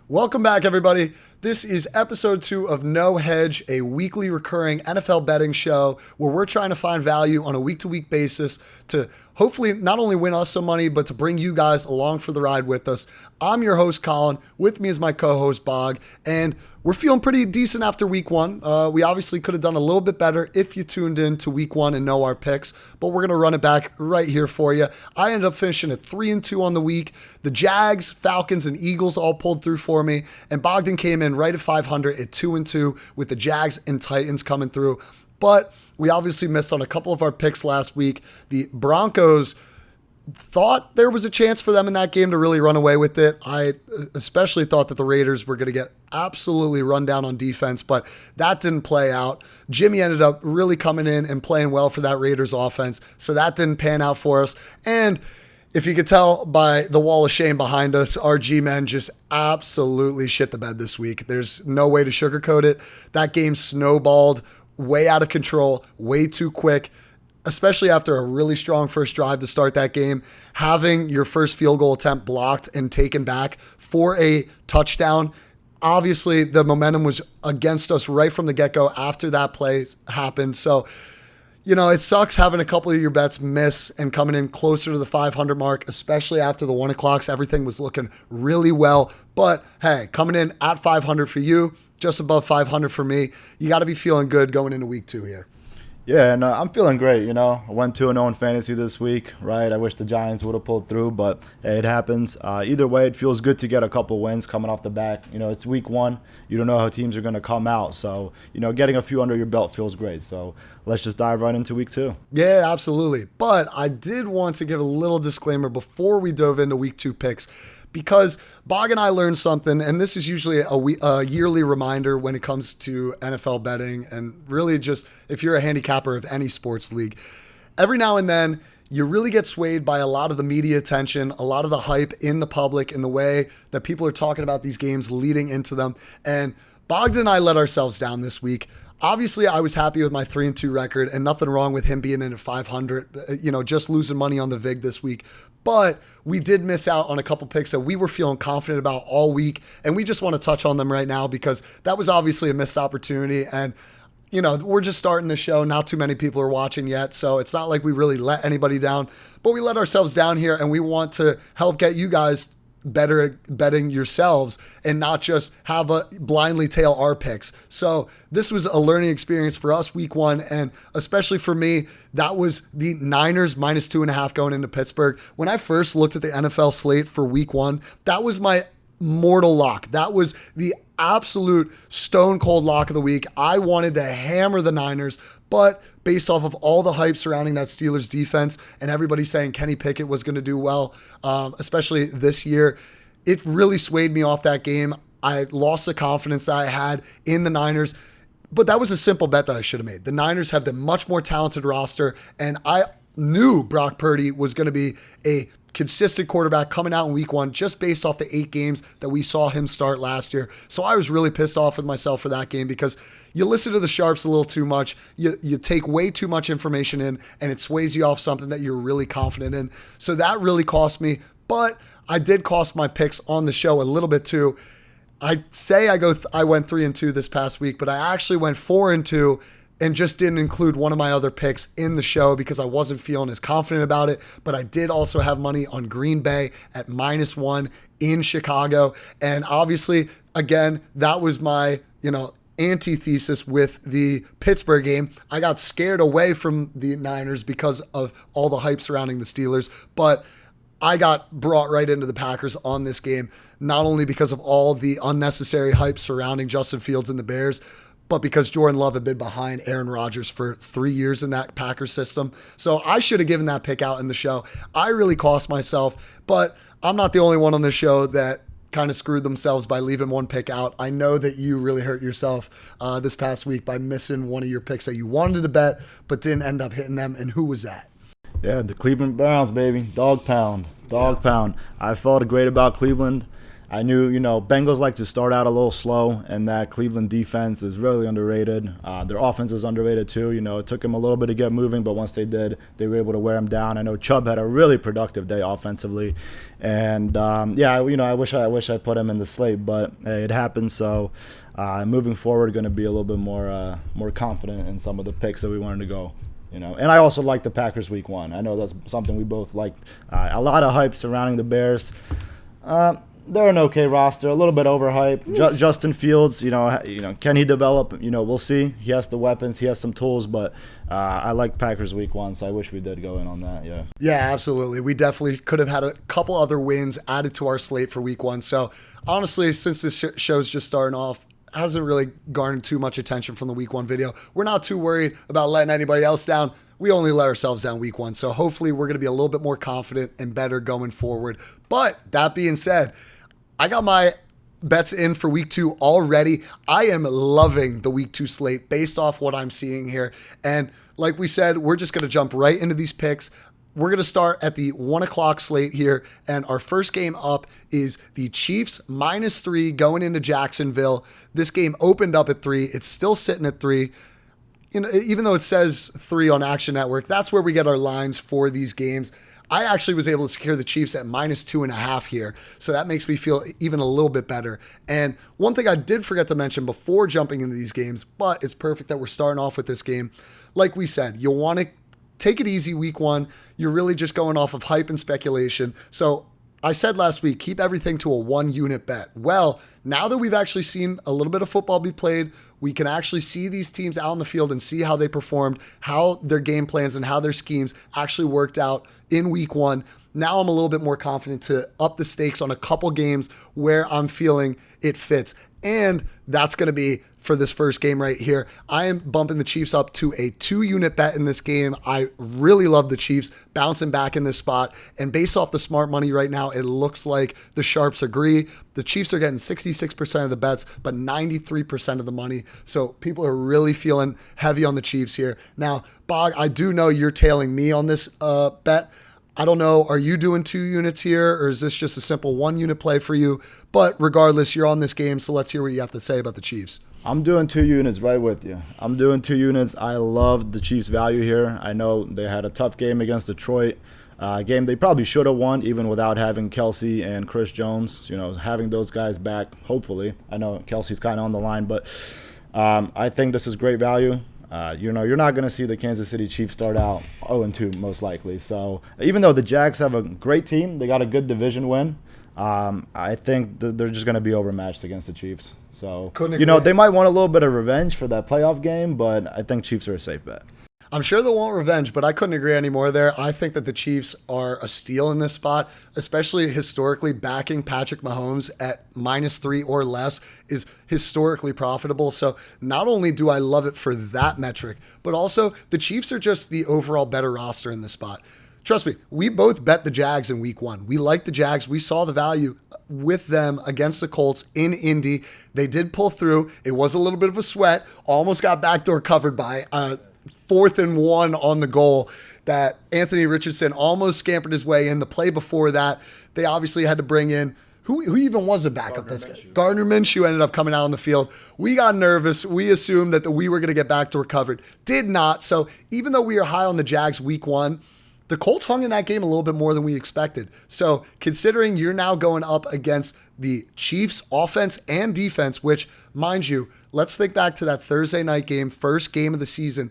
Welcome back, everybody. This is episode 2 of No Hedge, a weekly recurring NFL betting show where we're trying to find value on a week-to-week basis to hopefully not only win us some money, but to bring you guys along for the ride with us. I'm your host, Colin. With me is my co-host, Bog, and we're feeling pretty decent after week 1. We obviously could have done a little bit better if you tuned in to week 1 and know our picks, but we're going to run it back right here for you. I ended up finishing at 3-2 on the week. The Jags, Falcons, and Eagles all pulled through for me, and Bogdan came in right at 500 at 2-2 with the Jags and Titans coming through. But we obviously missed on a couple of our picks last week. The Broncos thought there was a chance for them in that game to really run away with it. I especially thought that the Raiders were going to get absolutely run down on defense, but that didn't play out. Jimmy ended up really coming in and playing well for that Raiders offense, so that didn't pan out for us. And if you could tell by the wall of shame behind us, our G-men just absolutely shit the bed this week. There's no way to sugarcoat it. That game snowballed way out of control, way too quick, especially after a really strong first drive to start that game. Having your first field goal attempt blocked and taken back for a touchdown, obviously the momentum was against us right from the get-go after that play happened. So, you know, it sucks having a couple of your bets miss and coming in closer to the 500 mark, especially after the 1 o'clocks. Everything was looking really well. But hey, coming in at 500 for you, just above 500 for me, you got to be feeling good going into week 2 here. Yeah, and I'm feeling great, you know. I went 2-0 in fantasy this week, right? I wish the Giants would have pulled through, but hey, it happens. Either way, it feels good to get a couple wins coming off the back. You know, it's week 1. You don't know how teams are going to come out. So, you know, getting a few under your belt feels great. So let's just dive right into week 2. Yeah, absolutely. But I did want to give a little disclaimer before we dove into week 2 picks, because Bog and I learned something, and this is usually a yearly reminder when it comes to NFL betting and really just if you're a handicapper of any sports league. Every now and then, you really get swayed by a lot of the media attention, a lot of the hype in the public, in the way that people are talking about these games leading into them. And Bogdan and I let ourselves down this week. Obviously, I was happy with my 3-2 record and nothing wrong with him being in at 500, just losing money on the VIG this week. But we did miss out on a couple picks that we were feeling confident about all week, and we just want to touch on them right now because that was obviously a missed opportunity. And, you know, we're just starting the show. Not too many people are watching yet, so it's not like we really let anybody down. But we let ourselves down here, and we want to help get you guys better at betting yourselves and not just have a blindly tail our picks. So this was a learning experience for us week 1, and especially for me, that was the Niners minus 2.5 going into Pittsburgh. When I first looked at the NFL slate for week 1, that was my mortal lock. That was the absolute stone cold lock of the week. I wanted to hammer the Niners, but based off of all the hype surrounding that Steelers defense and everybody saying Kenny Pickett was going to do well, especially this year, it really swayed me off that game. I lost the confidence that I had in the Niners, but that was a simple bet that I should have made. The Niners have the much more talented roster, and I knew Brock Purdy was going to be a consistent quarterback coming out in week 1 just based off the 8 games that we saw him start last year. So I was really pissed off with myself for that game because you listen to the sharps a little too much. You take way too much information in, and it sways you off something that you're really confident in. So that really cost me, but I did cost my picks on the show a little bit too. I'd say I went 3-2 this past week, but I actually went 4-2 and just didn't include one of my other picks in the show because I wasn't feeling as confident about it. But I did also have money on Green Bay at -1 in Chicago. And obviously, again, that was my, antithesis with the Pittsburgh game. I got scared away from the Niners because of all the hype surrounding the Steelers, but I got brought right into the Packers on this game, not only because of all the unnecessary hype surrounding Justin Fields and the Bears, but because Jordan Love had been behind Aaron Rodgers for 3 years in that Packers system. So I should have given that pick out in the show. I really cost myself, but I'm not the only one on this show that kind of screwed themselves by leaving one pick out. I know that you really hurt yourself this past week by missing one of your picks that you wanted to bet, but didn't end up hitting them. And who was that? Yeah, the Cleveland Browns, baby. Dog pound. I felt great about Cleveland. I knew, Bengals like to start out a little slow, and that Cleveland defense is really underrated. Their offense is underrated too. It took them a little bit to get moving, but once they did, they were able to wear them down. I know Chubb had a really productive day offensively, and I wish I put him in the slate, but hey, it happened. So moving forward, going to be a little bit more confident in some of the picks that we wanted to go. And I also like the Packers week 1. I know that's something we both like. A lot of hype surrounding the Bears. They're an okay roster, a little bit overhyped. Justin Fields, can he develop? We'll see. He has the weapons, he has some tools, but I like Packers week 1, so I wish we did go in on that. Yeah. Yeah, absolutely. We definitely could have had a couple other wins added to our slate for week 1. So honestly, since this show's just starting off, hasn't really garnered too much attention from the week 1 video. We're not too worried about letting anybody else down. We only let ourselves down week 1. So hopefully we're going to be a little bit more confident and better going forward. But that being said, I got my bets in for week 2 already. I am loving the week 2 slate based off what I'm seeing here. And like we said, we're just going to jump right into these picks. We're going to start at the 1 o'clock slate here, and our first game up is the Chiefs -3 going into Jacksonville. This game opened up at 3. It's still sitting at 3. Even though it says 3 on Action Network, that's where we get our lines for these games. I actually was able to secure the Chiefs at -2.5 here, so that makes me feel even a little bit better. And one thing I did forget to mention before jumping into these games, but it's perfect that we're starting off with this game. Like we said, you'll want to take it easy week 1. You're really just going off of hype and speculation. So I said last week, keep everything to a 1-unit bet. Well, now that we've actually seen a little bit of football be played, we can actually see these teams out in the field and see how they performed, how their game plans and how their schemes actually worked out in week 1. Now I'm a little bit more confident to up the stakes on a couple games where I'm feeling it fits. And that's going to be for this first game right here. I am bumping the Chiefs up to a 2-unit bet in this game. I really love the Chiefs bouncing back in this spot. And based off the smart money right now, it looks like the sharps agree. The Chiefs are getting 66% of the bets, but 93% of the money. So people are really feeling heavy on the Chiefs here. Now, Bog, I do know you're tailing me on this bet. I don't know, are you doing 2 units here, or is this just a simple 1-unit play for you? But regardless, you're on this game, so let's hear what you have to say about the Chiefs. I'm doing 2 units right with you. I'm doing 2 units. I love the Chiefs' value here. I know they had a tough game against Detroit. A game they probably should have won even without having Kelsey and Chris Jones. Having those guys back, hopefully. I know Kelsey's kind of on the line, but I think this is great value. You're not going to see the Kansas City Chiefs start out 0-2 most likely. So even though the Jags have a great team, they got a good division win. I think they're just going to be overmatched against the Chiefs. So, they might want a little bit of revenge for that playoff game, but I think Chiefs are a safe bet. I'm sure they'll want revenge, but I couldn't agree anymore there. I think that the Chiefs are a steal in this spot, especially historically. Backing Patrick Mahomes at -3 or less is historically profitable. So not only do I love it for that metric, but also the Chiefs are just the overall better roster in this spot. Trust me, we both bet the Jags in week 1. We like the Jags. We saw the value with them against the Colts in Indy. They did pull through. It was a little bit of a sweat. Almost got backdoor covered by 4th and 1 on the goal that Anthony Richardson almost scampered his way in. The play before that, they obviously had to bring in who even was a backup? Gardner Minshew ended up coming out on the field. We got nervous. We assumed that we were going to get backdoor covered. Did not. So even though we are high on the Jags week 1, the Colts hung in that game a little bit more than we expected. So considering you're now going up against the Chiefs offense and defense, which, mind you, let's think back to that Thursday night game, first game of the season.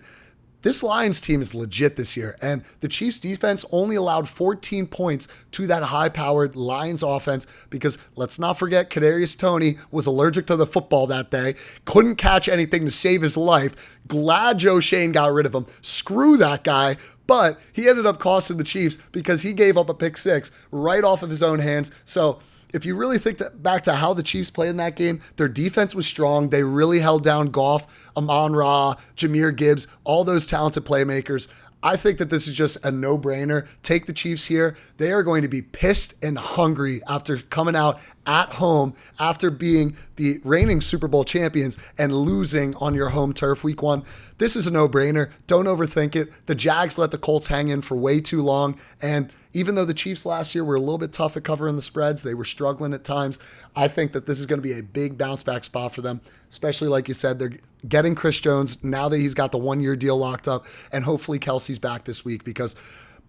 This Lions team is legit this year, and the Chiefs defense only allowed 14 points to that high-powered Lions offense because let's not forget Kadarius Toney was allergic to the football that day, couldn't catch anything to save his life. Glad Joe Shane got rid of him. Screw that guy. But he ended up costing the Chiefs because he gave up a pick 6 right off of his own hands. So if you really think back to how the Chiefs played in that game, their defense was strong. They really held down Goff, Amon-Ra, Jahmyr Gibbs, all those talented playmakers. I think that this is just a no-brainer. Take the Chiefs here. They are going to be pissed and hungry after coming out at home after being the reigning Super Bowl champions and losing on your home turf week 1. This is a no-brainer. Don't overthink it. The Jags let the Colts hang in for way too long, and even though the Chiefs last year were a little bit tough at covering the spreads, they were struggling at times, I think that this is going to be a big bounce back spot for them, especially like you said, they're getting Chris Jones now that he's got the 1-year deal locked up, and hopefully Kelsey's back this week because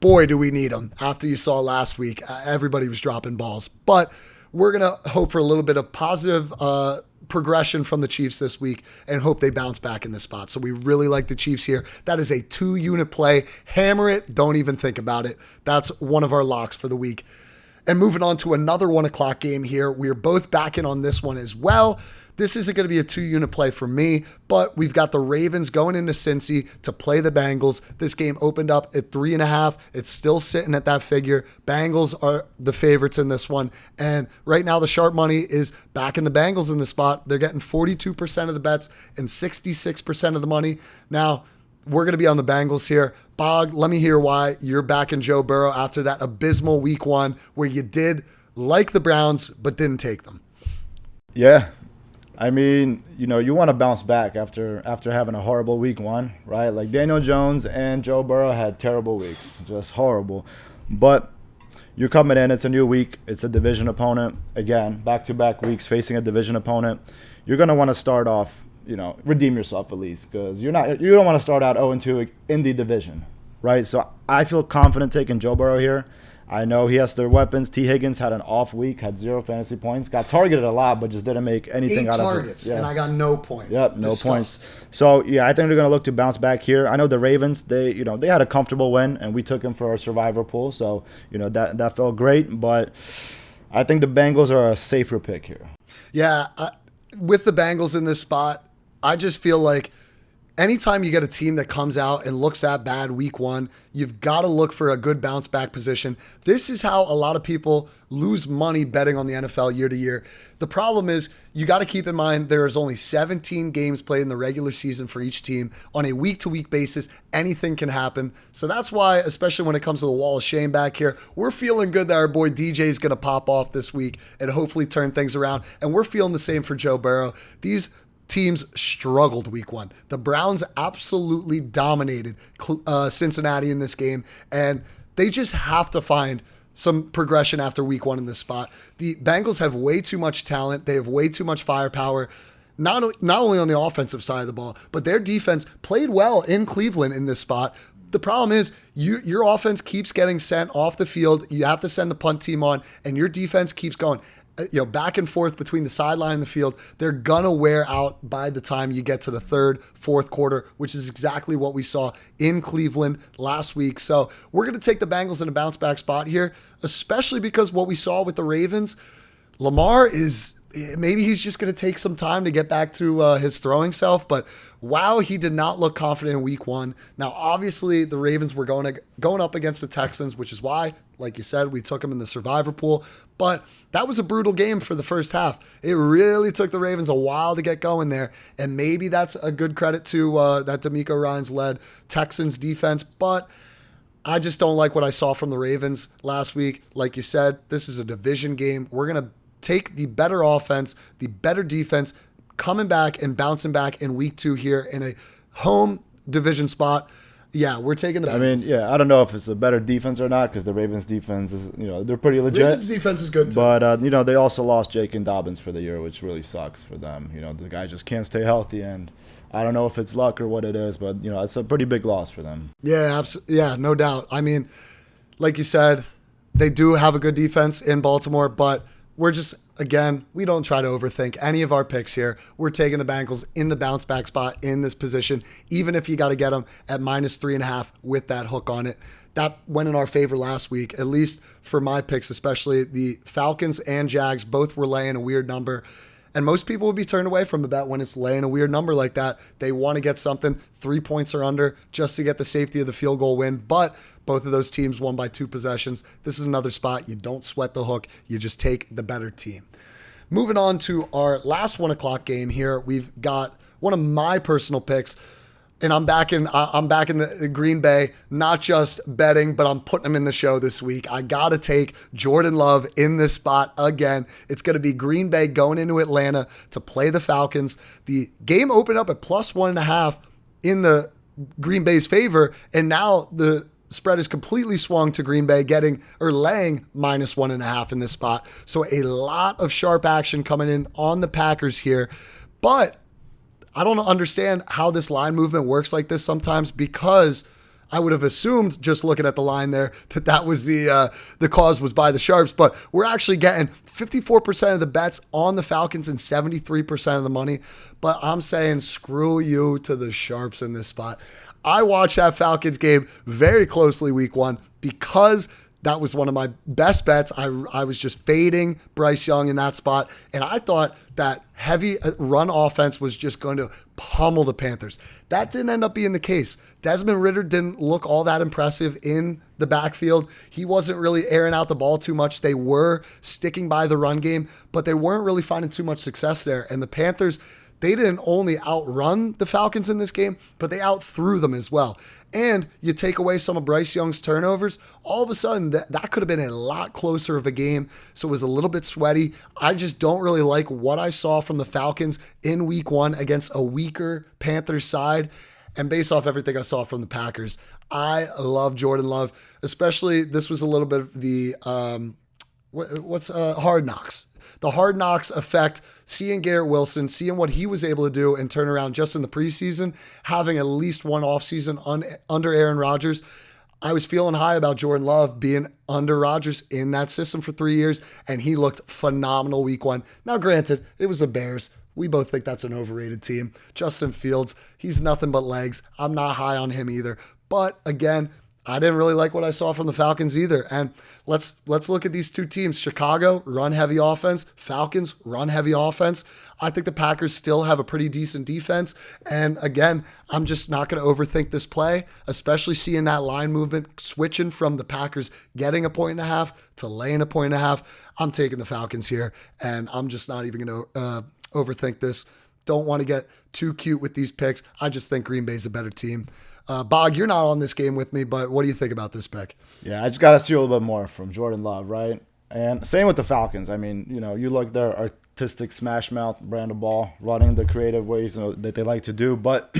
boy, do we need him. After you saw last week, everybody was dropping balls. But we're going to hope for a little bit of positive progression from the Chiefs this week and hope they bounce back in this spot. So we really like the Chiefs here. That is a 2-unit play. Hammer it. Don't even think about it. That's one of our locks for the week. And moving on to another 1 o'clock game here. We're both backing on this one as well. This isn't going to be a 2-unit play for me, but we've got the Ravens going into Cincy to play the Bengals. This game opened up at 3.5. It's still sitting at that figure. Bengals are the favorites in this one. And right now the sharp money is backing the Bengals in the spot. They're getting 42% of the bets and 66% of the money. Now, we're going to be on the Bengals here. Bog, let me hear why you're backing Joe Burrow after that abysmal week 1 where you did like the Browns but didn't take them. Yeah. I mean, you want to bounce back after having a horrible week 1, right? Like Daniel Jones and Joe Burrow had terrible weeks, just horrible. But you're coming in, it's a new week, it's a division opponent. Again, back-to-back weeks facing a division opponent. You're going to want to start off, redeem yourself at least because you don't want to start out 0-2 in the division, right? So I feel confident taking Joe Burrow here. I know he has their weapons. T. Higgins had an off week, had 0 fantasy points, got targeted a lot, but just didn't make anything out of it. 8 targets, and I got no points. Yep, no points. So, yeah, I think they're going to look to bounce back here. I know the Ravens, they had a comfortable win, and we took them for our survivor pool. So, that felt great. But I think the Bengals are a safer pick here. Yeah, with the Bengals in this spot, I just feel like anytime you get a team that comes out and looks that bad week 1, you've got to look for a good bounce back position. This is how a lot of people lose money betting on the NFL year to year. The problem is you got to keep in mind there is only 17 games played in the regular season for each team. On a week-to-week basis, anything can happen. So that's why, especially when it comes to the wall of shame back here, we're feeling good that our boy DJ is going to pop off this week and hopefully turn things around. And we're feeling the same for Joe Burrow. These teams struggled week 1. The Browns absolutely dominated Cincinnati in this game, and they just have to find some progression after week 1 in this spot. The Bengals have way too much talent. They have way too much firepower, not only on the offensive side of the ball, but their defense played well in Cleveland in this spot. The problem is your offense keeps getting sent off the field. You have to send the punt team on, and your defense keeps going back and forth between the sideline and the field. They're gonna wear out by the time you get to the 3rd, 4th quarter, which is exactly what we saw in Cleveland last week. So we're gonna take the Bengals in a bounce back spot here, especially because what we saw with the Ravens, Lamar maybe he's just going to take some time to get back to his throwing self, but wow, he did not look confident in week 1. Now, obviously, the Ravens were going up against the Texans, which is why, like you said, we took him in the survivor pool, but that was a brutal game for the first half. It really took the Ravens a while to get going there, and maybe that's a good credit to that D'Amico Ryans-led Texans defense, but I just don't like what I saw from the Ravens last week. Like you said, this is a division game. We're going to take the better offense, the better defense, coming back and bouncing back in week 2 here in a home division spot. Yeah, we're taking the Bengals. I don't know if it's a better defense or not because the Ravens defense is, they're pretty legit. Ravens defense is good too. But, they also lost Jake and Dobbins for the year, which really sucks for them. The guy just can't stay healthy, and I don't know if it's luck or what it is, but, it's a pretty big loss for them. Yeah, yeah, no doubt. I mean, like you said, they do have a good defense in Baltimore, but we're just, again, we don't try to overthink any of our picks here. We're taking the Bengals in the bounce back spot in this position, even if you got to get them at -3.5 with that hook on it. That went in our favor last week, at least for my picks, especially the Falcons and Jags both were laying a weird number. And most people would be turned away from a bet when it's laying a weird number like that. They want to get something 3 points or under just to get the safety of the field goal win. But both of those teams won by 2 possessions. This is another spot. You don't sweat the hook. You just take the better team. Moving on to our last 1 o'clock game here, we've got one of my personal picks. And I'm back in the Green Bay, not just betting, but I'm putting them in the show this week. I got to take Jordan Love in this spot again. It's going to be Green Bay going into Atlanta to play the Falcons. The game opened up at +1.5 in the Green Bay's favor, and now the spread is completely swung to Green Bay laying -1.5 in this spot. So a lot of sharp action coming in on the Packers here. But I don't understand how this line movement works like this sometimes, because I would have assumed, just looking at the line there, that was the cause was by the Sharps. But we're actually getting 54% of the bets on the Falcons and 73% of the money. But I'm saying screw you to the Sharps in this spot. I watched that Falcons game very closely week 1 because that was one of my best bets. I was just fading Bryce Young in that spot, and I thought that heavy run offense was just going to pummel the Panthers. That didn't end up being the case. Desmond Ridder didn't look all that impressive in the backfield. He wasn't really airing out the ball too much. They were sticking by the run game, but they weren't really finding too much success there. And the Panthers, they didn't only outrun the Falcons in this game, but they outthrew them as well. And you take away some of Bryce Young's turnovers, all of a sudden that could have been a lot closer of a game. So it was a little bit sweaty. I just don't really like what I saw from the Falcons in week 1 against a weaker Panthers side. And based off everything I saw from the Packers, I love Jordan Love, especially this was a little bit of the Hard Knocks. The Hard Knocks effect, seeing Garrett Wilson, seeing what he was able to do and turn around just in the preseason, having at least one offseason under Aaron Rodgers. I was feeling high about Jordan Love being under Rodgers in that system for 3 years, and he looked phenomenal week 1. Now, granted, it was the Bears. We both think that's an overrated team. Justin Fields, he's nothing but legs. I'm not high on him either. But again, I didn't really like what I saw from the Falcons either. And let's look at these two teams. Chicago, run-heavy offense. Falcons, run-heavy offense. I think the Packers still have a pretty decent defense. And again, I'm just not going to overthink this play, especially seeing that line movement switching from the Packers getting 1.5 to laying 1.5. I'm taking the Falcons here, and I'm just not even going to overthink this. Don't want to get too cute with these picks. I just think Green Bay's a better team. Bog, you're not on this game with me, but what do you think about this pick? Yeah, I just got to see a little bit more from Jordan Love, right? And same with the Falcons. I mean, you look their artistic smash mouth brand of ball, running the creative ways that they like to do. But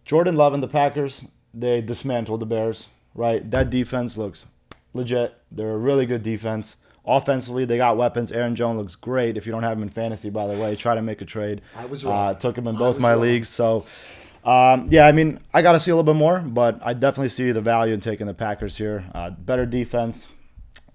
Jordan Love and the Packers, they dismantled the Bears, right? That defense looks legit. They're a really good defense. Offensively, they got weapons. Aaron Jones looks great. If you don't have him in fantasy, by the way, try to make a trade. I was wrong. Took him in both my leagues. So, yeah, I mean, I got to see a little bit more, but I definitely see the value in taking the Packers here. Better defense.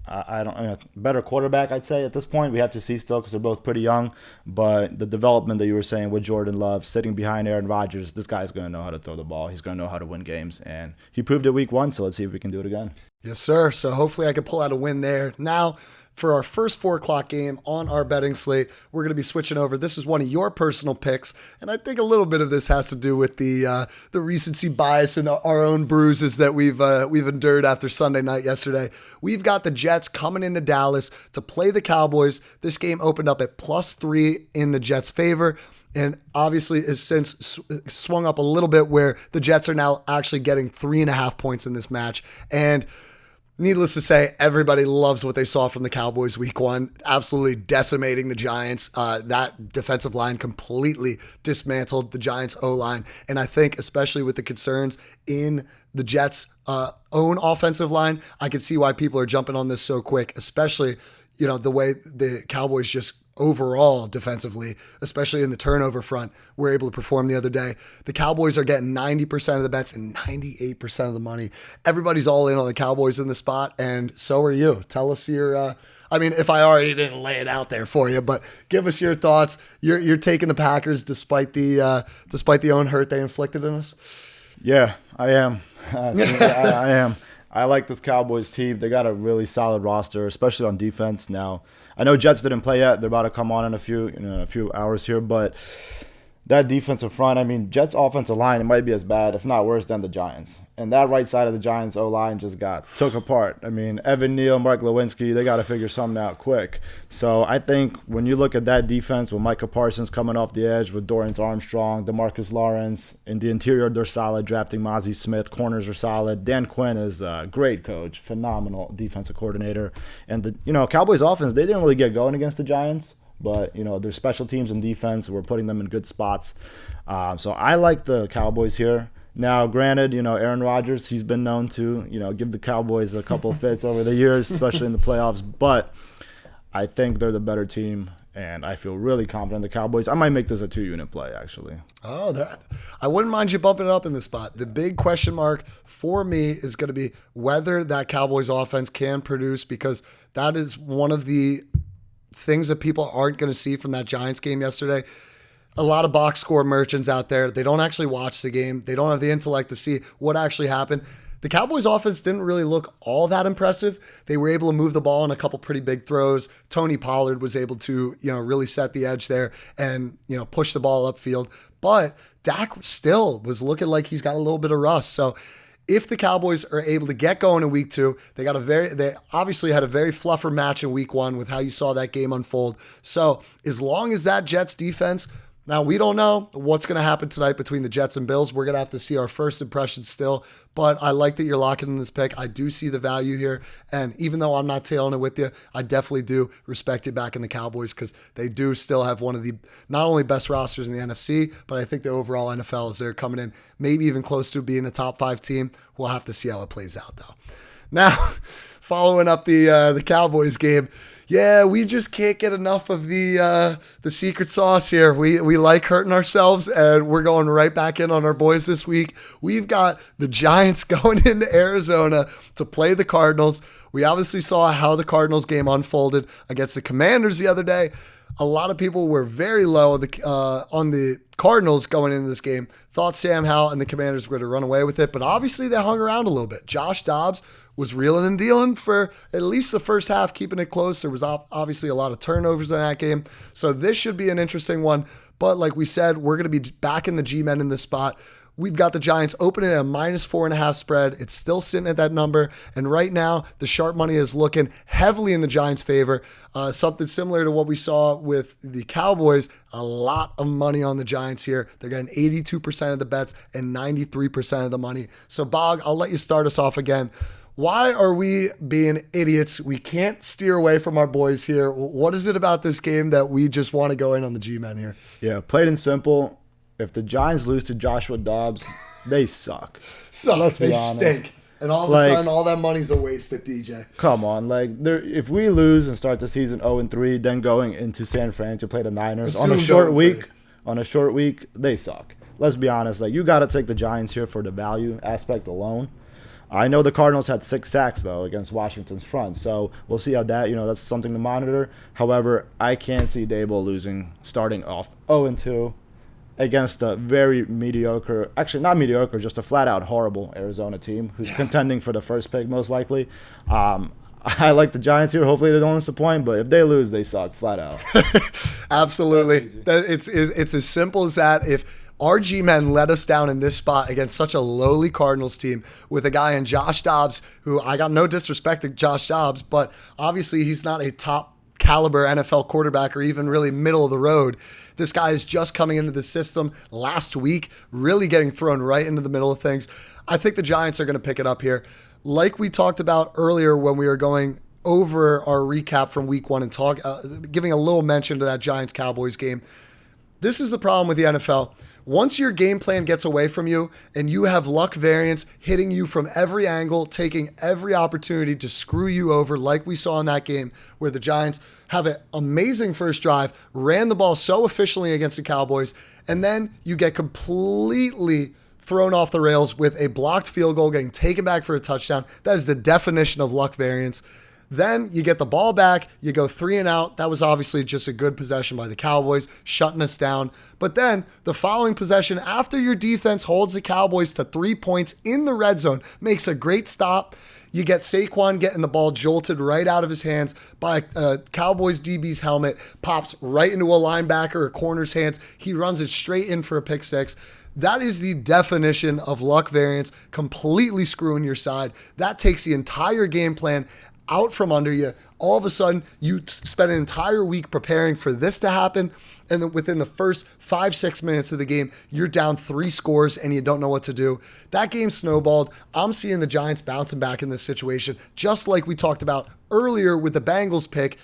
Better quarterback, I'd say, at this point. We have to see still because they're both pretty young. But the development that you were saying with Jordan Love, sitting behind Aaron Rodgers, this guy's going to know how to throw the ball. He's going to know how to win games. And he proved it week 1, so let's see if we can do it again. Yes, sir. So hopefully I can pull out a win there. Now, for our first 4 o'clock game on our betting slate, we're going to be switching over. This is one of your personal picks, and I think a little bit of this has to do with the recency bias and our own bruises that we've endured after Sunday night yesterday. We've got the Jets coming into Dallas to play the Cowboys. This game opened up at +3 in the Jets' favor, and obviously has since swung up a little bit where the Jets are now actually getting 3.5 points in this match. And needless to say, everybody loves what they saw from the Cowboys week 1, absolutely decimating the Giants. That defensive line completely dismantled the Giants' O-line. And I think especially with the concerns in the Jets' own offensive line, I can see why people are jumping on this so quick, especially, the way the Cowboys just overall defensively, especially in the turnover front, were able to perform the other day. The Cowboys are getting 90% of the bets and 98% of the money. Everybody's all in on the Cowboys in the spot, and so are you. Tell us your, if I already didn't lay it out there for you, but give us your thoughts. You're taking the Packers despite the own hurt they inflicted on us? Yeah, I am. I am. I like this Cowboys team. They got a really solid roster, especially on defense. Now, I know Jets didn't play yet. They're about to come on in a few hours here, but that defensive front, I mean, Jets' offensive line, it might be as bad, if not worse, than the Giants. And that right side of the Giants' O-line just got took apart. I mean, Evan Neal, Mark Lewinsky, they got to figure something out quick. So I think when you look at that defense with Micah Parsons coming off the edge, with Dorrance Armstrong, DeMarcus Lawrence, in the interior, they're solid, drafting Mozzie Smith. Corners are solid. Dan Quinn is a great coach, phenomenal defensive coordinator. And the Cowboys' offense, they didn't really get going against the Giants. But, their special teams and defense, we're putting them in good spots. So I like the Cowboys here. Now, granted, Aaron Rodgers, he's been known to, give the Cowboys a couple of fits over the years, especially in the playoffs. But I think they're the better team, and I feel really confident in the Cowboys. I might make this a 2-unit play, actually. Oh, I wouldn't mind you bumping it up in this spot. The big question mark for me is going to be whether that Cowboys offense can produce, because that is one of the things that people aren't going to see from that Giants game yesterday. A lot of box score merchants out there, they don't actually watch the game. They don't have the intellect to see what actually happened. The Cowboys offense didn't really look all that impressive. They were able to move the ball on a couple pretty big throws. Tony Pollard was able to, really set the edge there and, push the ball upfield. But Dak still was looking like he's got a little bit of rust. So if the Cowboys are able to get going in week 2, they obviously had a very fluffer match in week 1 with how you saw that game unfold. So as long as that Jets defense, now we don't know what's going to happen tonight between the Jets and Bills. We're going to have to see our first impressions still, but I like that you're locking in this pick. I do see the value here. And even though I'm not tailing it with you, I definitely do respect you back in the Cowboys, because they do still have one of the not only best rosters in the NFC, but I think the overall NFL is they're coming in maybe even close to being a top 5 team. We'll have to see how it plays out though. Now, following up the Cowboys game, yeah, we just can't get enough of the secret sauce here. We like hurting ourselves, and we're going right back in on our boys this week. We've got the Giants going into Arizona to play the Cardinals. We obviously saw how the Cardinals game unfolded against the Commanders the other day. A lot of people were very low on the Cardinals going into this game. Thought Sam Howell and the Commanders were going to run away with it, but obviously they hung around a little bit. Josh Dobbs was reeling and dealing for at least the first half, keeping it close. There was obviously a lot of turnovers in that game. So this should be an interesting one. But like we said, we're going to be back in the G-Men in this spot. We've got the Giants opening at a -4.5 spread. It's still sitting at that number. And right now, the sharp money is looking heavily in the Giants' favor. Something similar to what we saw with the Cowboys. A lot of money on the Giants here. They're getting 82% of the bets and 93% of the money. So, Bog, I'll let you start us off again. Why are we being idiots? We can't steer away from our boys here. What is it about this game that we just want to go in on the G-Men here? Yeah, plain and simple. If the Giants lose to Joshua Dobbs, they suck. Let's be honest. They stink. And all of a sudden, all that money's a waste at DJ. Come on. If we lose and start the season 0-3, then going into San Fran to play the Niners on a short week, they suck. Let's be honest. You got to take the Giants here for the value aspect alone. I know the Cardinals had 6 sacks, though, against Washington's front. So we'll see how that's something to monitor. However, I can't see Dable starting off 0-2. Against a very mediocre, actually not mediocre, just a flat-out horrible Arizona team who's contending for the first pick most likely. I like the Giants here. Hopefully they don't disappoint, but if they lose, they suck flat out. Absolutely. It's as simple as that. If our G-Men let us down in this spot against such a lowly Cardinals team with a guy in Josh Dobbs, who I got no disrespect to Josh Dobbs, but obviously he's not a top caliber NFL quarterback or even really middle of the road. This guy is just coming into the system last week, really getting thrown right into the middle of things. I think the Giants are going to pick it up here. Like we talked about earlier when we were going over our recap from week 1 and giving a little mention to that Giants-Cowboys game. This is the problem with the NFL. Once your game plan gets away from you and you have luck variance hitting you from every angle, taking every opportunity to screw you over, like we saw in that game where the Giants have an amazing first drive, ran the ball so efficiently against the Cowboys, and then you get completely thrown off the rails with a blocked field goal getting taken back for a touchdown. That is the definition of luck variance. Then you get the ball back, you go 3 and out. That was obviously just a good possession by the Cowboys, shutting us down. But then the following possession, after your defense holds the Cowboys to 3 points in the red zone, makes a great stop. You get Saquon getting the ball jolted right out of his hands by a Cowboys DB's helmet, pops right into a linebacker or corner's hands. He runs it straight in for a pick six. That is the definition of luck variance, completely screwing your side. That takes the entire game plan out from under you. All of a sudden, you spend an entire week preparing for this to happen, and then within the first 5-6 minutes of the game, you're down 3 scores and you don't know what to do. That game snowballed. I'm seeing the Giants bouncing back in this situation, just like we talked about earlier with the Bengals pick.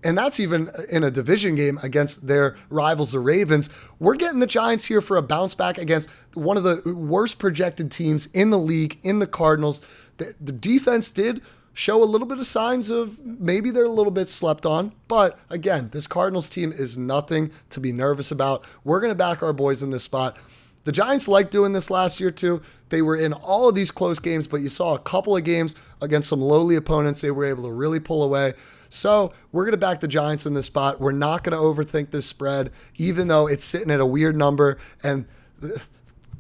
And that's even in a division game against their rivals, the Ravens. We're getting the Giants here for a bounce back against one of the worst projected teams in the league, in the Cardinals. The defense did show a little bit of signs of maybe they're a little bit slept on. But again, this Cardinals team is nothing to be nervous about. We're going to back our boys in this spot. The Giants liked doing this last year too. They were in all of these close games, but you saw a couple of games against some lowly opponents. They were able to really pull away. So we're going to back the Giants in this spot. We're not going to overthink this spread, even though it's sitting at a weird number. And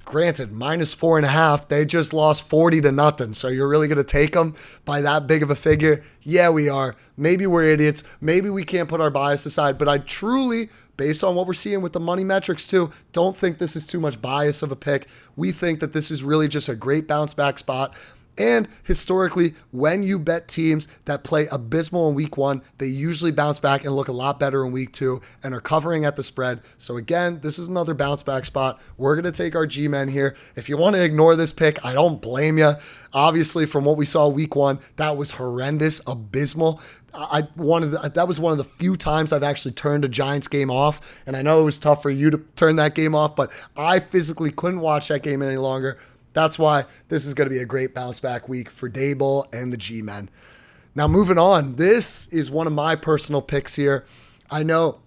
granted, -4.5, they just lost 40-0. So you're really going to take them by that big of a figure? Yeah, we are. Maybe we're idiots. Maybe we can't put our bias aside. But I truly, based on what we're seeing with the money metrics too, don't think this is too much bias of a pick. We think that this is really just a great bounce back spot. And historically, when you bet teams that play abysmal in week 1, they usually bounce back and look a lot better in week 2 and are covering at the spread. So again, this is another bounce back spot. We're going to take our G-men here. If you want to ignore this pick, I don't blame you. Obviously, from what we saw week 1, that was horrendous, abysmal. That was one of the few times I've actually turned a Giants game off. And I know it was tough for you to turn that game off, but I physically couldn't watch that game any longer. That's why this is going to be a great bounce back week for Dable and the G-men. Now, moving on, this is one of my personal picks here. I know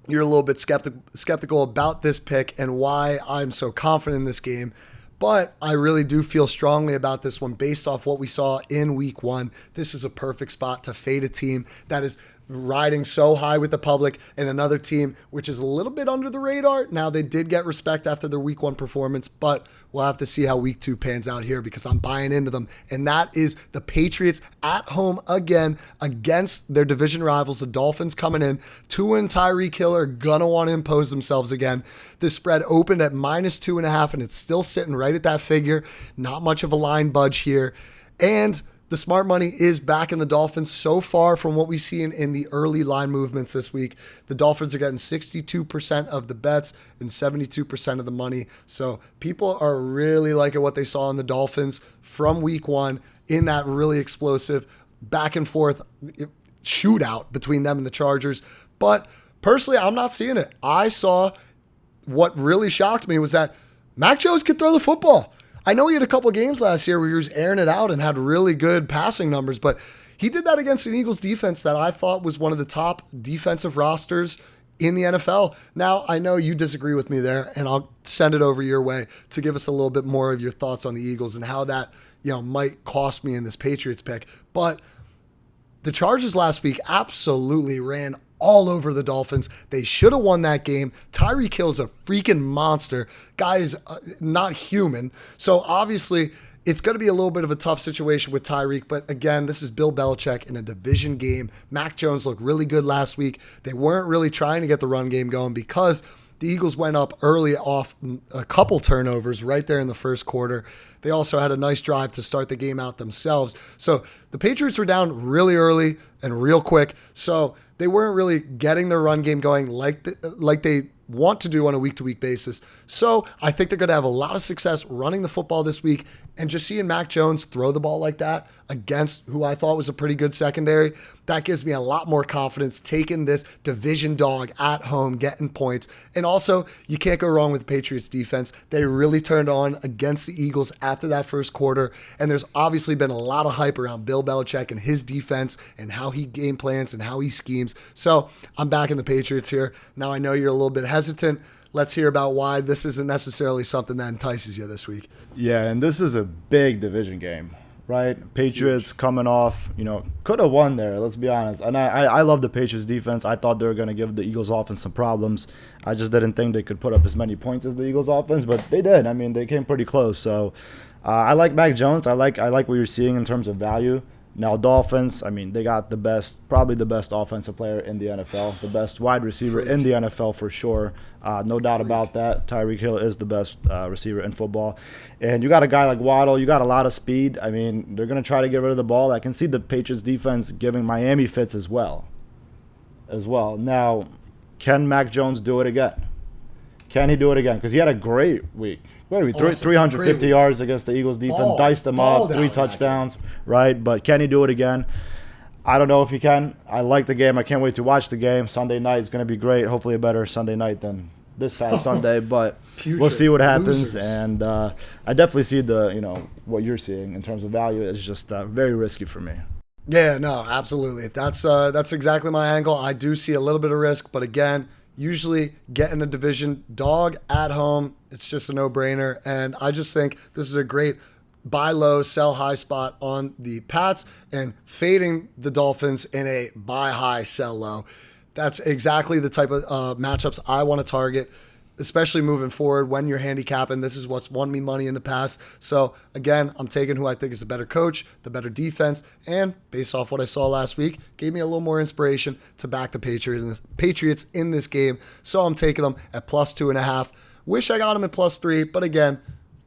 you're a little bit skeptical about this pick and why I'm so confident in this game, but I really do feel strongly about this one based off what we saw in week 1. This is a perfect spot to fade a team that is riding so high with the public and another team which is a little bit under the radar. Now, they did get respect after their week 1 performance, but we'll have to see how week 2 pans out here because I'm buying into them. And that is the Patriots at home again against their division rivals, the Dolphins, coming in. Tua and Tyreek Hill are gonna want to impose themselves again. This spread opened at -2.5 and it's still sitting right at that figure. Not much of a line budge here. And the smart money is back in the Dolphins so far from what we've seen in the early line movements this week. The Dolphins are getting 62% of the bets and 72% of the money. So people are really liking what they saw in the Dolphins from week 1 in that really explosive back and forth shootout between them and the Chargers. But personally, I'm not seeing it. I saw what really shocked me was that Mac Jones could throw the football. I know he had a couple of games last year where he was airing it out and had really good passing numbers, but he did that against an Eagles defense that I thought was one of the top defensive rosters in the NFL. Now, I know you disagree with me there, and I'll send it over your way to give us a little bit more of your thoughts on the Eagles and how that, might cost me in this Patriots pick. But the Chargers last week absolutely ran all over the Dolphins. They should have won that game. Tyreek Hill is a freaking monster. Guy is not human. So obviously, it's going to be a little bit of a tough situation with Tyreek. But again, this is Bill Belichick in a division game. Mac Jones looked really good last week. They weren't really trying to get the run game going because the Eagles went up early off a couple turnovers right there in the first quarter. They also had a nice drive to start the game out themselves. So the Patriots were down really early and real quick. So they weren't really getting their run game going like they want to do on a week-to-week basis. So I think they're going to have a lot of success running the football this week, and just seeing Mac Jones throw the ball like that against who I thought was a pretty good secondary, that gives me a lot more confidence taking this division dog at home, getting points. And also, you can't go wrong with the Patriots defense. They really turned on against the Eagles after that first quarter, and there's obviously been a lot of hype around Bill Belichick and his defense and how he game plans and how he schemes. So I'm backing the Patriots here. Now I know you're a little bit hesitant. Let's hear about why this isn't necessarily something that entices you this week. Yeah, and this is a big division game, right? Patriots coming off, could have won there, let's be honest. And I love the Patriots defense. I thought they were going to give the Eagles offense some problems. I just didn't think they could put up as many points as the Eagles offense, but they did. I mean, they came pretty close. So I like Mac Jones. I like what you're seeing in terms of value. Now, Dolphins, I mean, they got probably the best offensive player in the NFL, the best wide receiver in the NFL for sure. No doubt about that. Tyreek Hill is the best receiver in football. And you got a guy like Waddle. You got a lot of speed. I mean, they're going to try to get rid of the ball. I can see the Patriots defense giving Miami fits as well. Now, can Mac Jones do it again? Can he do it again? Because he had a great week. He threw 350 yards against the Eagles defense, diced them up, 3 touchdowns, right? But can he do it again? I don't know if he can. I like the game. I can't wait to watch the game. Sunday night is going to be great. Hopefully a better Sunday night than this past Sunday. But we'll see what happens. Losers. And I definitely see what you're seeing in terms of value is just very risky for me. Yeah, no, absolutely. That's exactly my angle. I do see a little bit of risk, but again, usually getting a division dog at home, it's just a no-brainer. And I just think this is a great buy low, sell high spot on the Pats and fading the Dolphins in a buy high, sell low. That's exactly the type of matchups I want to target, especially moving forward when you're handicapping. This is what's won me money in the past. So again, I'm taking who I think is the better coach, the better defense, and based off what I saw last week, gave me a little more inspiration to back the Patriots in this game. So I'm taking them at +2.5. Wish I got them at +3, but again,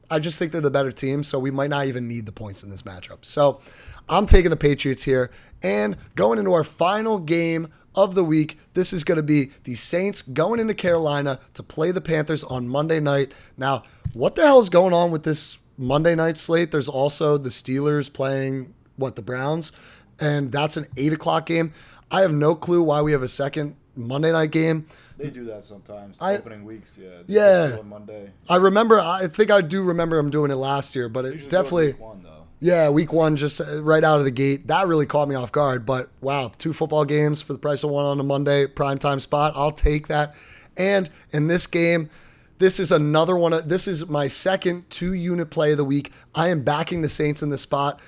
I just think they're the better team, so we might not even need the points in this matchup. So I'm taking the Patriots here, and going into our final game of the week, this is going to be the Saints going into Carolina to play the Panthers on Monday night. Now, what the hell is going on with this Monday night slate? There's also the Steelers playing, the Browns, and that's an 8 o'clock game. I have no clue why we have a second Monday night game. They do that sometimes, opening weeks, yeah. Yeah. On Monday. I think I do remember them doing it last year, but it definitely... Week 1, though. Yeah, week 1, just right out of the gate. That really caught me off guard. But wow, 2 football games for the price of 1 on a Monday primetime spot. I'll take that. And in this game, this is another one. This is my second 2-unit play of the week. I am backing the Saints in this spot.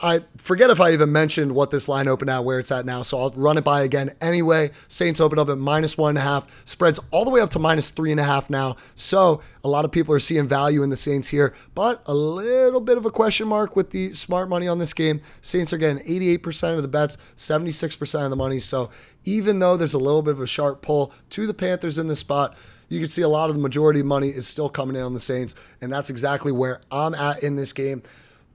I forget if I even mentioned what this line opened at, where it's at now, so I'll run it by again anyway. Saints open up at -1.5, spreads all the way up to -3.5 now, so a lot of people are seeing value in the Saints here, but a little bit of a question mark with the smart money on this game. Saints are getting 88% of the bets, 76% of the money, so even though there's a little bit of a sharp pull to the Panthers in this spot, you can see a lot of the majority money is still coming in on the Saints, and that's exactly where I'm at in this game.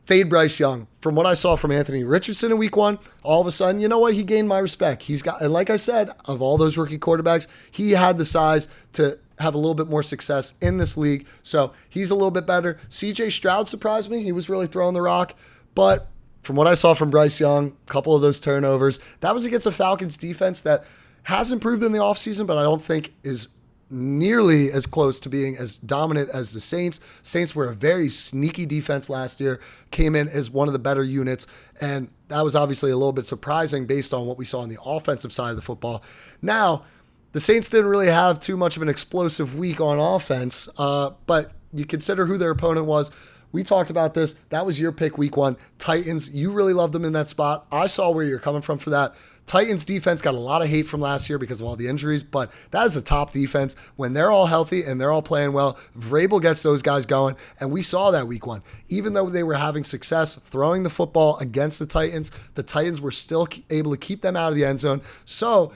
Fade Bryce Young. From what I saw from Anthony Richardson in week 1, all of a sudden, you know what? He gained my respect. And like I said, of all those rookie quarterbacks, he had the size to have a little bit more success in this league. So he's a little bit better. CJ Stroud surprised me. He was really throwing the rock. But from what I saw from Bryce Young, a couple of those turnovers, that was against a Falcons defense that has improved in the offseason, but I don't think is nearly as close to being as dominant as the Saints. Saints were a very sneaky defense last year, came in as one of the better units, and that was obviously a little bit surprising based on what we saw on the offensive side of the football. Now, the Saints didn't really have too much of an explosive week on offense, but you consider who their opponent was. We talked about this. That was your pick week 1. Titans, you really loved them in that spot. I saw where you're coming from for that. Titans defense got a lot of hate from last year because of all the injuries, but that is a top defense. When they're all healthy and they're all playing well, Vrabel gets those guys going, and we saw that week 1. Even though they were having success throwing the football against the Titans were still able to keep them out of the end zone. So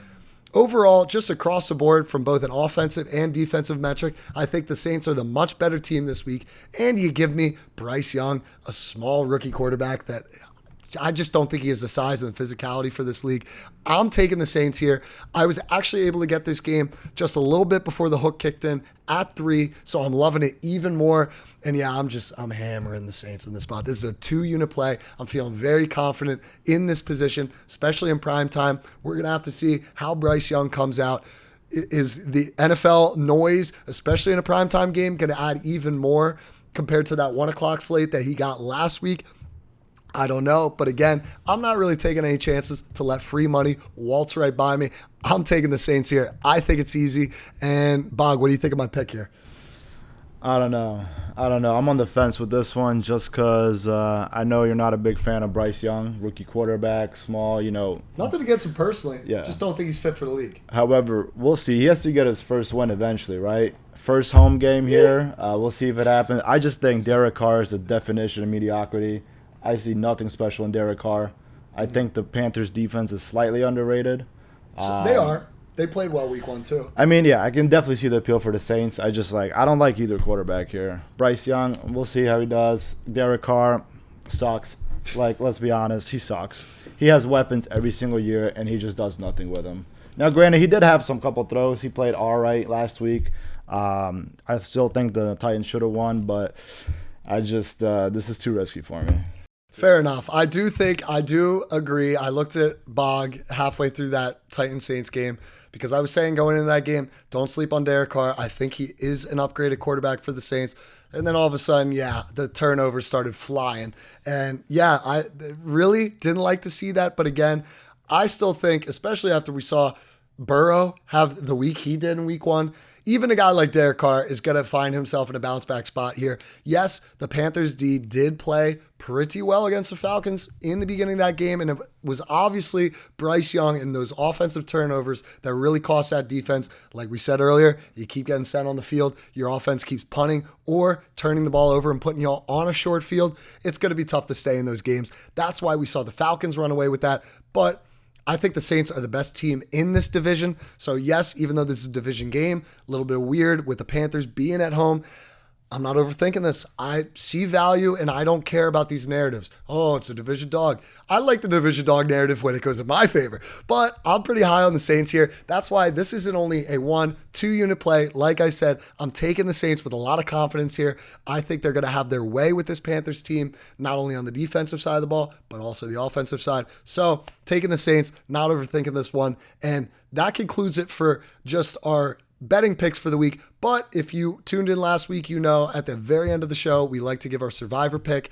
overall, just across the board from both an offensive and defensive metric, I think the Saints are the much better team this week, and you give me Bryce Young, a small rookie quarterback that I just don't think he has the size and the physicality for this league. I'm taking the Saints here. I was actually able to get this game just a little bit before the hook kicked in at 3, so I'm loving it even more. And yeah, I'm hammering the Saints in this spot. This is a 2-unit play. I'm feeling very confident in this position, especially in prime time. We're going to have to see how Bryce Young comes out. Is the NFL noise, especially in a primetime game, going to add even more compared to that 1 o'clock slate that he got last week? I don't know, but again, I'm not really taking any chances to let free money waltz right by me. I'm taking the Saints here. I think it's easy. And Bog, what do you think of my pick here? I don't know. I'm on the fence with this one just because I know you're not a big fan of Bryce Young, rookie quarterback, small, Nothing against him personally. Yeah. Just don't think he's fit for the league. However, we'll see. He has to get his first win eventually, right? First home game here. We'll see if it happens. I just think Derek Carr is the definition of mediocrity. I see nothing special in Derek Carr. I think the Panthers' defense is slightly underrated. They are. They played well week 1 too. I mean, yeah, I can definitely see the appeal for the Saints. I don't like either quarterback here. Bryce Young, we'll see how he does. Derek Carr sucks. Let's be honest, he sucks. He has weapons every single year, and he just does nothing with them. Now, granted, he did have some couple throws. He played all right last week. I still think the Titans should have won, but this is too risky for me. Fair enough. I do agree. I looked at Bog halfway through that Titans-Saints game because I was saying going into that game, don't sleep on Derek Carr. I think he is an upgraded quarterback for the Saints. And then all of a sudden, the turnovers started flying. And I really didn't like to see that. But again, I still think, especially after we saw Burrow have the week he did in week 1, even a guy like Derek Carr is going to find himself in a bounce back spot here. Yes, the Panthers D did play pretty well against the Falcons in the beginning of that game, and it was obviously Bryce Young and those offensive turnovers that really cost that defense. Like we said earlier, you keep getting sent on the field, your offense keeps punting or turning the ball over and putting you all on a short field. It's going to be tough to stay in those games. That's why we saw the Falcons run away with that, but I think the Saints are the best team in this division. So yes, even though this is a division game, a little bit weird with the Panthers being at home, I'm not overthinking this. I see value and I don't care about these narratives. Oh, it's a division dog. I like the division dog narrative when it goes in my favor, but I'm pretty high on the Saints here. That's why this isn't only a 1-2 unit play. Like I said, I'm taking the Saints with a lot of confidence here. I think they're going to have their way with this Panthers team, not only on the defensive side of the ball, but also the offensive side. So taking the Saints, not overthinking this one. And that concludes it for just our betting picks for the week. But if you tuned in last week, at the very end of the show, we like to give our survivor pick.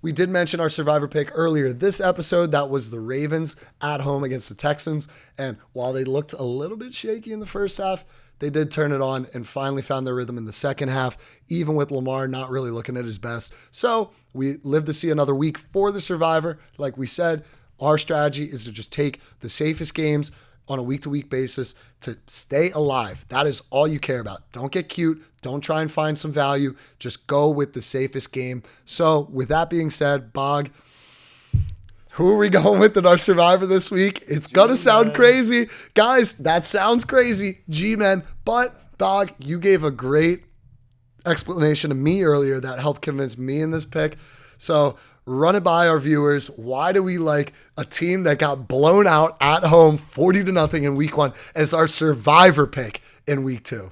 We did mention our survivor pick earlier this episode. That was the Ravens at home against the Texans. And while they looked a little bit shaky in the first half, they did turn it on and finally found their rhythm in the second half, even with Lamar not really looking at his best. So we live to see another week for the survivor. Like we said, our strategy is to just take the safest games on a week-to-week basis to stay alive. That is all you care about. Don't get cute. Don't try and find some value. Just go with the safest game. So with that being said, Bog, who are we going with in our survivor this week? It's going to sound crazy. Guys, that sounds crazy. G-Men. But Bog, you gave a great explanation to me earlier that helped convince me in this pick. So run it by our viewers. Why do we like a team that got blown out at home 40-0 in week 1 as our survivor pick in week 2?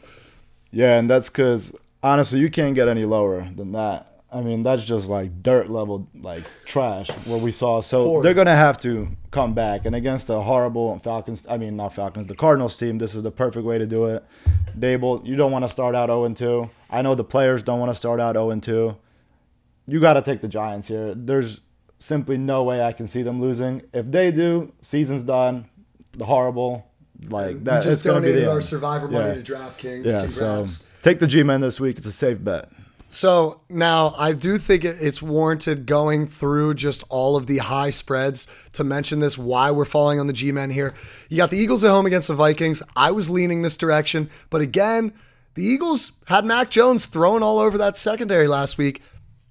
Yeah, and that's because, honestly, you can't get any lower than that. I mean, that's just like dirt level, like trash, what we saw. So they're going to have to come back. And against a horrible the Cardinals team, this is the perfect way to do it. Dable, you don't want to start out 0-2. I know the players don't want to start out 0-2. You got to take the Giants here. There's simply no way I can see them losing. If they do, season's done. The horrible, like that. We just it's going to be our survivor money to DraftKings. Yeah, Congrats. so take the G-Men this week. It's a safe bet. So now I do think it's warranted going through just all of the high spreads to mention this, why we're falling on the G-Men here. You got the Eagles at home against the Vikings. I was leaning this direction, but again, the Eagles had Mac Jones thrown all over that secondary last week.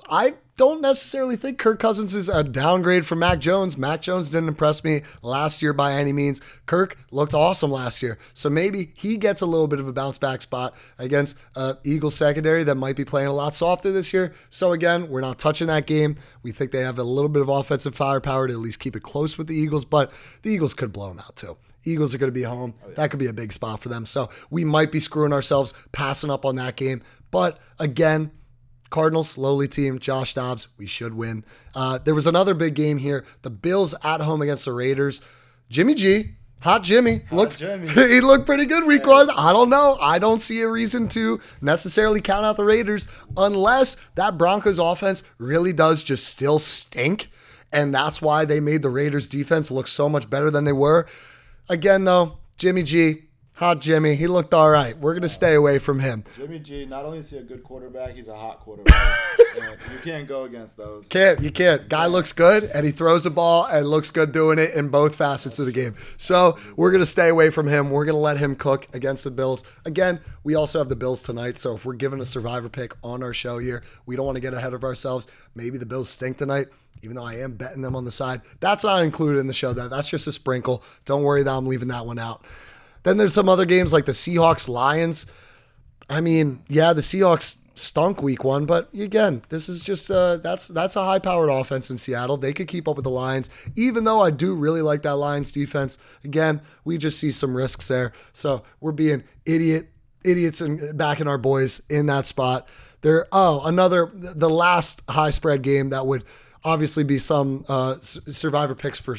I don't necessarily think Kirk Cousins is a downgrade from Mac Jones. Mac Jones didn't impress me last year by any means. Kirk looked awesome last year. So maybe he gets a little bit of a bounce back spot against Eagles secondary that might be playing a lot softer this year. So again, we're not touching that game. We think they have a little bit of offensive firepower to at least keep it close with the Eagles, but the Eagles could blow them out too. Eagles are going to be home. That could be a big spot for them. So we might be screwing ourselves passing up on that game. But again, Cardinals, lowly team, Josh Dobbs, we should win. There was another big game here. The Bills at home against the Raiders. Jimmy G, hot Jimmy. He looked pretty good week one. I don't know. I don't see a reason to necessarily count out the Raiders unless that Broncos offense really does just still stink. And that's why they made the Raiders defense look so much better than they were. Again, though, Jimmy G, Hot Jimmy. He looked all right. We're going to stay away from him. Jimmy G, not only is he a good quarterback, he's a hot quarterback. And you can't go against those. You can't. Guy looks good, and he throws the ball and looks good doing it in both facets of the game. So we're going to stay away from him. We're going to let him cook against the Bills. Again, we also have the Bills tonight, so if we're giving a survivor pick on our show here, we don't want to get ahead of ourselves. Maybe the Bills stink tonight, even though I am betting them on the side. That's not included in the show. That's just a sprinkle. Don't worry that I'm leaving that one out. Then there's some other games like the Seahawks-Lions. I mean, yeah, the Seahawks stunk week 1, but again, this is just that's a high-powered offense in Seattle. They could keep up with the Lions, even though I do really like that Lions defense. Again, we just see some risks there. So we're being idiots and backing our boys in that spot. The last high spread game that would obviously be some survivor picks for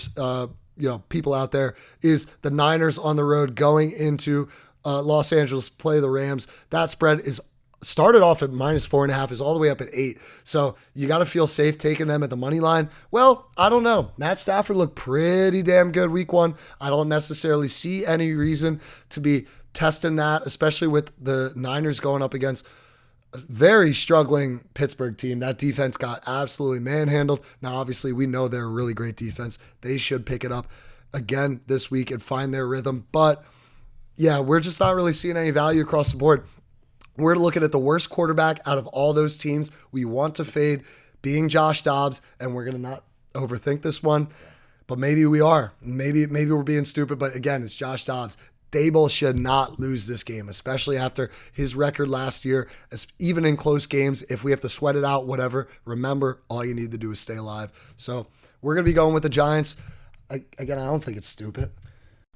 people out there is the Niners on the road going into Los Angeles, play the Rams. That spread is started off at -4.5, is all the way up at 8. So you got to feel safe taking them at the money line. Well, I don't know. Matt Stafford looked pretty damn good week 1. I don't necessarily see any reason to be testing that, especially with the Niners going up against a very struggling Pittsburgh team. That defense got absolutely manhandled. Now, obviously, we know they're a really great defense. They should pick it up again this week and find their rhythm. But yeah, we're just not really seeing any value across the board. We're looking at the worst quarterback out of all those teams we want to fade being Josh Dobbs, and we're going to not overthink this one. But maybe we are. Maybe we're being stupid, but again, it's Josh Dobbs. Dable should not lose this game, especially after his record last year, even in close games. If we have to sweat it out, whatever, remember, all you need to do is stay alive. So we're going to be going with the Giants. Again, I don't think it's stupid.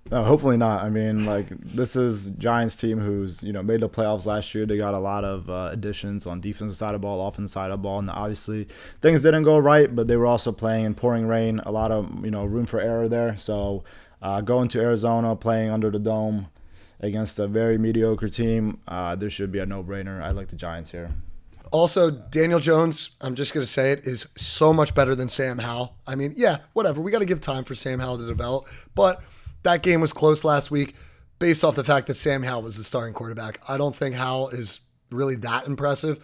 No, hopefully not. I mean, this is Giants team who's, made the playoffs last year. They got a lot of additions on defensive side of the ball, offensive side of the ball. And obviously things didn't go right, but they were also playing in pouring rain, a lot of, room for error there. So going to Arizona, playing under the dome against a very mediocre team, this should be a no-brainer. I like the Giants here. Also, Daniel Jones, I'm just going to say it, is so much better than Sam Howell. I mean, yeah, whatever. We got to give time for Sam Howell to develop. But that game was close last week based off the fact that Sam Howell was the starting quarterback. I don't think Howell is really that impressive.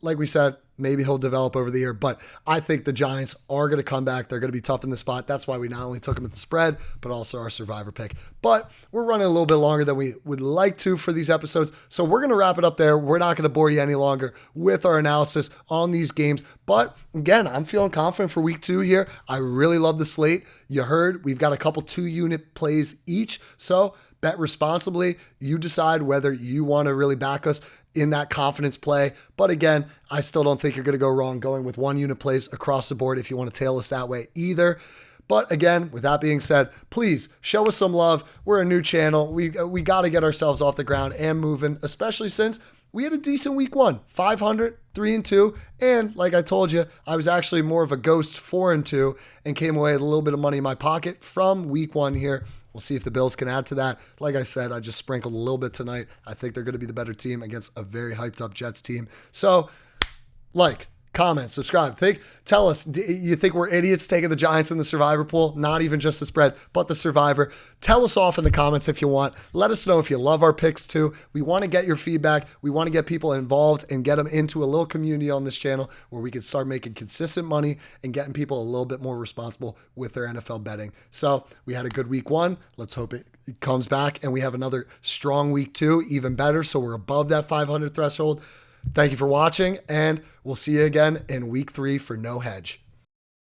Like we said, maybe he'll develop over the year, but I think the Giants are going to come back. They're going to be tough in the spot. That's why we not only took them at the spread, but also our survivor pick. But we're running a little bit longer than we would like to for these episodes, so we're going to wrap it up there. We're not going to bore you any longer with our analysis on these games. But again, I'm feeling confident for week 2 here. I really love the slate. You heard we've got a couple 2-unit plays each, so bet responsibly. You decide whether you want to really back us in that confidence play. But again, I still don't think you're going to go wrong going with 1-unit plays across the board if you want to tail us that way either. But again, with that being said, please show us some love. We're a new channel. We got to get ourselves off the ground and moving, especially since we had a decent week 1, 500, 3-2. And like I told you, I was actually more of a ghost 4-2 and came away with a little bit of money in my pocket from week 1 here. We'll see if the Bills can add to that. Like I said, I just sprinkled a little bit tonight. I think they're going to be the better team against a very hyped up Jets team. So, comment, subscribe. Tell us, do you think we're idiots taking the Giants in the survivor pool? Not even just the spread, but the survivor. Tell us off in the comments if you want. Let us know if you love our picks too. We want to get your feedback. We want to get people involved and get them into a little community on this channel where we can start making consistent money and getting people a little bit more responsible with their NFL betting. So we had a good week 1. Let's hope it comes back and we have another strong week 2, even better. So we're above that 500 threshold. Thank you for watching, and we'll see you again in week 3 for No Hedge.